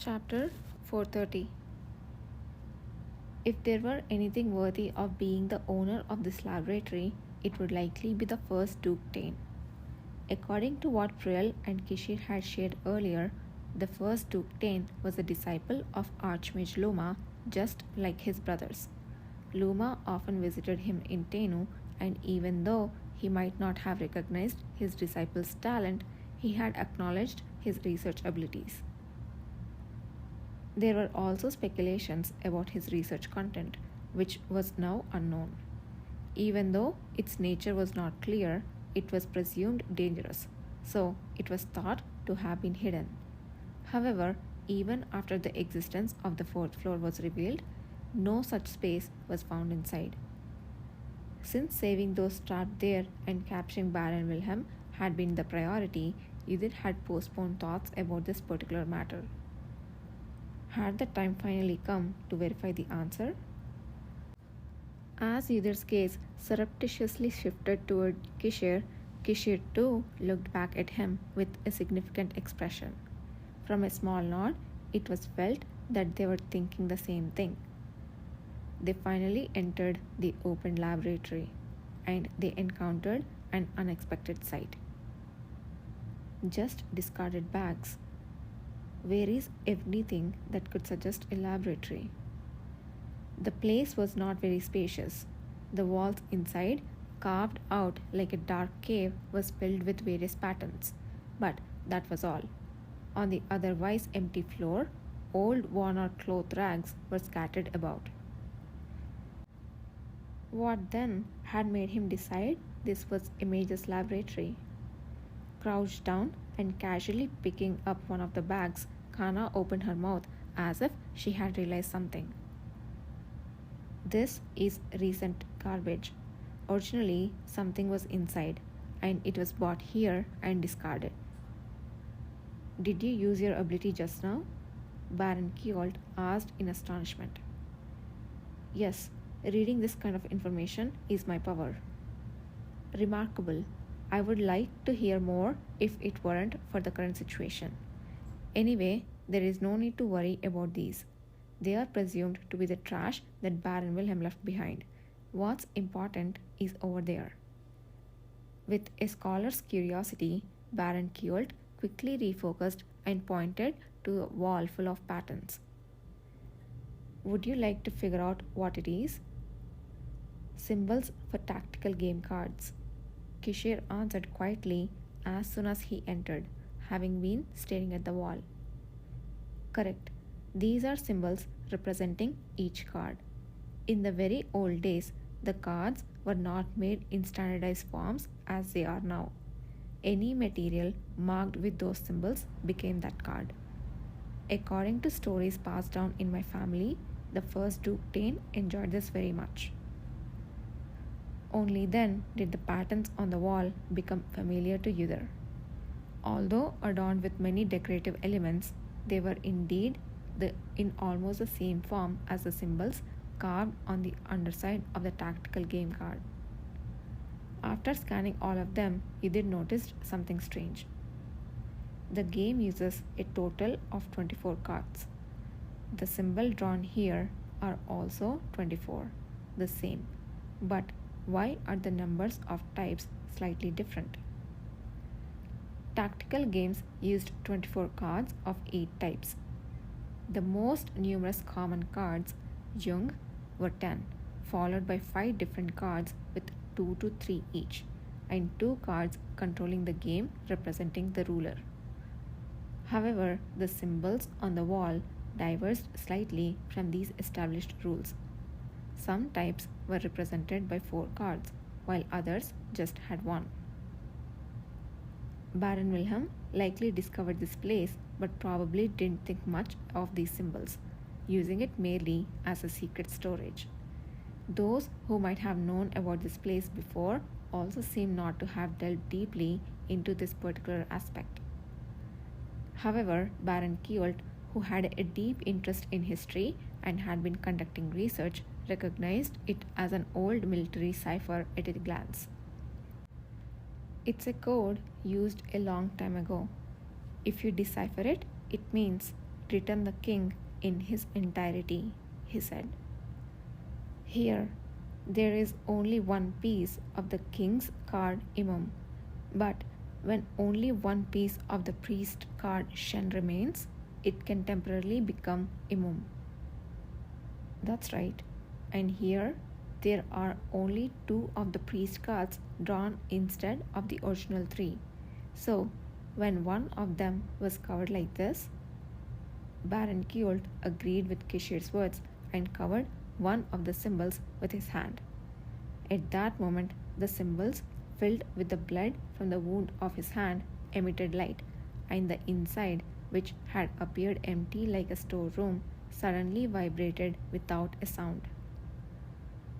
Chapter 430. If there were anything worthy of being the owner of this laboratory, it would likely be the first Duke Tane. According to what Priel and Kishir had shared earlier, the first Duke Tane was a disciple of Archmage Luma, just like his brothers. Luma often visited him in Tennu, and even though he might not have recognized his disciple's talent, he had acknowledged his research abilities. There were also speculations about his research content, which was now unknown. Even though its nature was not clear, it was presumed dangerous, so it was thought to have been hidden. However, even after the existence of the fourth floor was revealed, no such space was found inside. Since saving those trapped there and capturing Baron Wilhelm had been the priority, Edith had postponed thoughts about this particular matter. Had the time finally come to verify the answer? As Edith's gaze surreptitiously shifted toward Kishir, Kishir too looked back at him with a significant expression. From a small nod, it was felt that they were thinking the same thing. They finally entered the open laboratory, and they encountered an unexpected sight. Just discarded bags. Where is anything that could suggest a laboratory? The place was not very spacious. The walls inside, carved out like a dark cave, was filled with various patterns. But that was all. On the otherwise empty floor, old worn-out cloth rags were scattered about. What then had made him decide this was Image's laboratory? Crouched down and casually picking up one of the bags, Kana opened her mouth as if she had realized something. This is recent garbage. Originally, something was inside, and it was brought here and discarded. Did you use your ability just now? Baron Kiolt asked in astonishment. Yes, reading this kind of information is my power. Remarkable. I would like to hear more if it weren't for the current situation. Anyway, there is no need to worry about these. They are presumed to be the trash that Baron Wilhelm left behind. What's important is over there. With a scholar's curiosity, Baron Kiolt quickly refocused and pointed to a wall full of patterns. Would you like to figure out what it is? Symbols for tactical game cards. Kishir answered quietly as soon as he entered, having been staring at the wall. Correct. These are symbols representing each card. In the very old days, the cards were not made in standardized forms as they are now. Any material marked with those symbols became that card. According to stories passed down in my family, the first Duke Tane enjoyed this very much. Only then did the patterns on the wall become familiar to Uther. Although adorned with many decorative elements, they were indeed in almost the same form as the symbols carved on the underside of the tactical game card. After scanning all of them, Uther noticed something strange. The game uses a total of 24 cards. The symbol drawn here are also 24, the same, but why are the numbers of types slightly different? Tactical games used 24 cards of 8 types. The most numerous common cards, Jung, were 10, followed by 5 different cards with 2 to 3 each, and 2 cards controlling the game representing the ruler. However, the symbols on the wall diverged slightly from these established rules. Some types were represented by 4 cards, while others just had 1. Baron Wilhelm likely discovered this place but probably didn't think much of these symbols, using it merely as a secret storage. Those who might have known about this place before also seem not to have delved deeply into this particular aspect. However, Baron Kiolt, who had a deep interest in history and had been conducting research, recognized it as an old military cipher at a glance. It's a code used a long time ago. If you decipher it, it means written the king in his entirety, he said. Here, there is only one piece of the king's card imam, but when only one piece of the priest card shen remains, it can temporarily become imam. That's right. And here, there are only two of the priest cards drawn instead of the original three. So, when one of them was covered like this, Baron Kiolt agreed with Kishir's words and covered one of the symbols with his hand. At that moment, the symbols, filled with the blood from the wound of his hand, emitted light, and the inside, which had appeared empty like a storeroom, suddenly vibrated without a sound.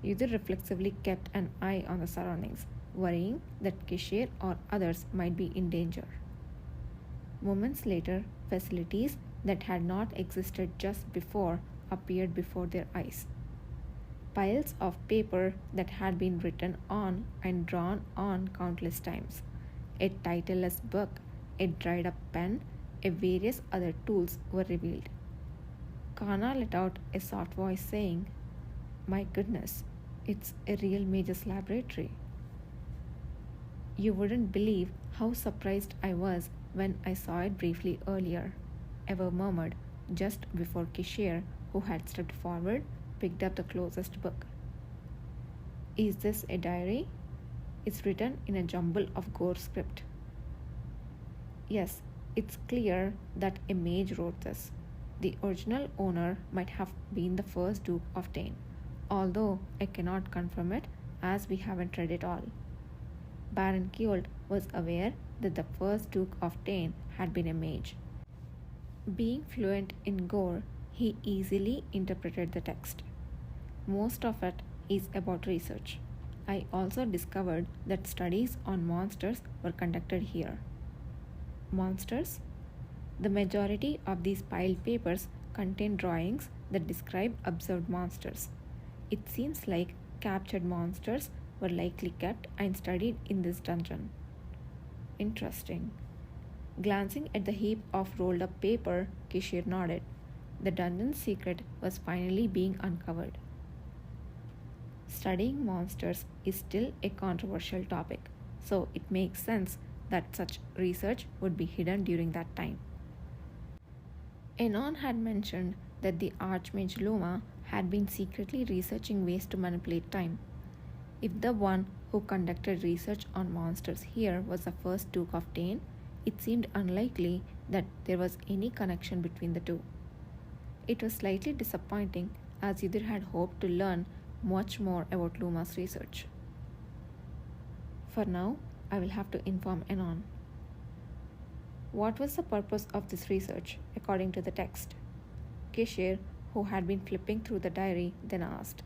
Yudir reflexively kept an eye on the surroundings, worrying that Kishir or others might be in danger. Moments later, facilities that had not existed just before appeared before their eyes. Piles of paper that had been written on and drawn on countless times, a titleless book, a dried up pen, and various other tools were revealed. Kana let out a soft voice saying, "My goodness, it's a real mage's laboratory." "You wouldn't believe how surprised I was when I saw it briefly earlier," Ever murmured just before Kishir, who had stepped forward, picked up the closest book. "Is this a diary?" "It's written in a jumble of Gore script." "Yes, it's clear that a mage wrote this. The original owner might have been the first Duke of Tain, although I cannot confirm it as we haven't read it all." Baron Kiolt was aware that the first Duke of Tain had been a mage. Being fluent in Gore, he easily interpreted the text. Most of it is about research. I also discovered that studies on monsters were conducted here. Monsters? The majority of these piled papers contain drawings that describe observed monsters. It seems like captured monsters were likely kept and studied in this dungeon. Interesting. Glancing at the heap of rolled up paper, Kishir nodded. The dungeon's secret was finally being uncovered. Studying monsters is still a controversial topic, so it makes sense that such research would be hidden during that time. Enon had mentioned that the Archmage Luma had been secretly researching ways to manipulate time. If the one who conducted research on monsters here was the first Duke of Tain, it seemed unlikely that there was any connection between the two. It was slightly disappointing as Yudir had hoped to learn much more about Luma's research. For now, I will have to inform Enon. What was the purpose of this research, according to the text? Kishir, who had been flipping through the diary, then asked.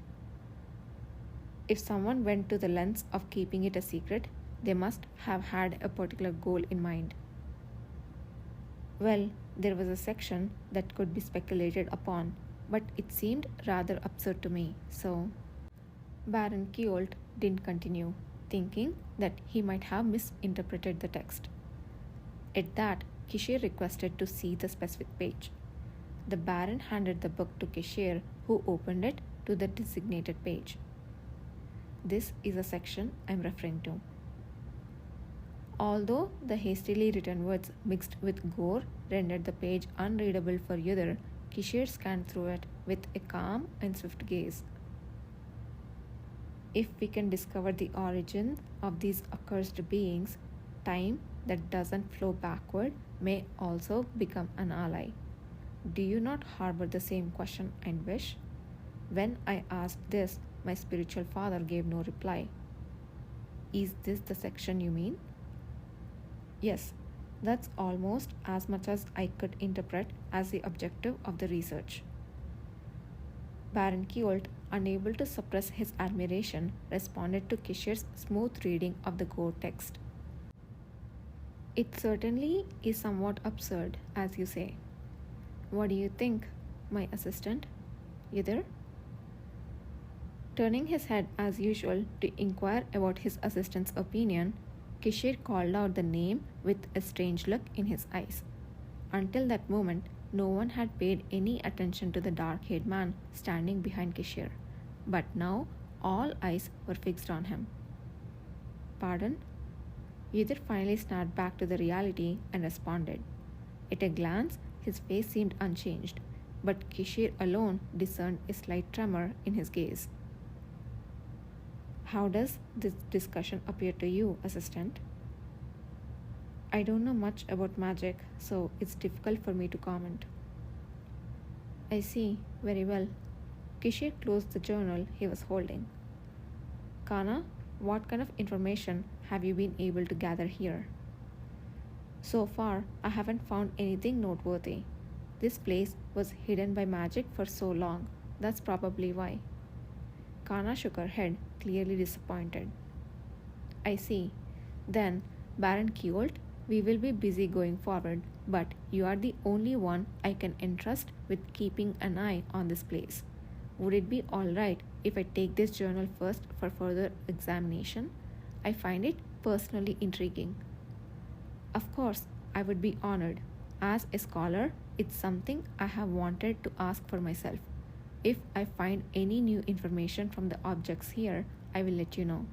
If someone went to the lengths of keeping it a secret, they must have had a particular goal in mind. Well, there was a section that could be speculated upon, but it seemed rather absurd to me, so... Baron Kiolt didn't continue, thinking that he might have misinterpreted the text. At that, Kishir requested to see the specific page. The Baron handed the book to Kishir, who opened it to the designated page. This is the section I'm referring to. Although the hastily written words mixed with gore rendered the page unreadable for Yudir, Kishir scanned through it with a calm and swift gaze. If we can discover the origin of these accursed beings, time that doesn't flow backward may also become an ally. Do you not harbor the same question and wish? When I asked this, my spiritual father gave no reply. Is this the section you mean? Yes, that's almost as much as I could interpret as the objective of the research. Baron Kiolt, unable to suppress his admiration, responded to Kishir's smooth reading of the Gore text. It certainly is somewhat absurd, as you say. What do you think, my assistant? Yudir? Turning his head as usual to inquire about his assistant's opinion, Kishir called out the name with a strange look in his eyes. Until that moment, no one had paid any attention to the dark haired man standing behind Kishir, but now all eyes were fixed on him. Pardon? Yudhir finally snapped back to the reality and responded. At a glance, his face seemed unchanged, but Kishir alone discerned a slight tremor in his gaze. How does this discussion appear to you, Assistant? I don't know much about magic, so it's difficult for me to comment. I see, very well. Kishir closed the journal he was holding. Kana, what kind of information have you been able to gather here? So far, I haven't found anything noteworthy. This place was hidden by magic for so long, that's probably why. Kana shook her head, clearly disappointed. I see. Then, Baron Kiolt, we will be busy going forward, but you are the only one I can entrust with keeping an eye on this place. Would it be alright if I take this journal first for further examination? I find it personally intriguing. Of course, I would be honored. As a scholar, it's something I have wanted to ask for myself. If I find any new information from the objects here, I will let you know.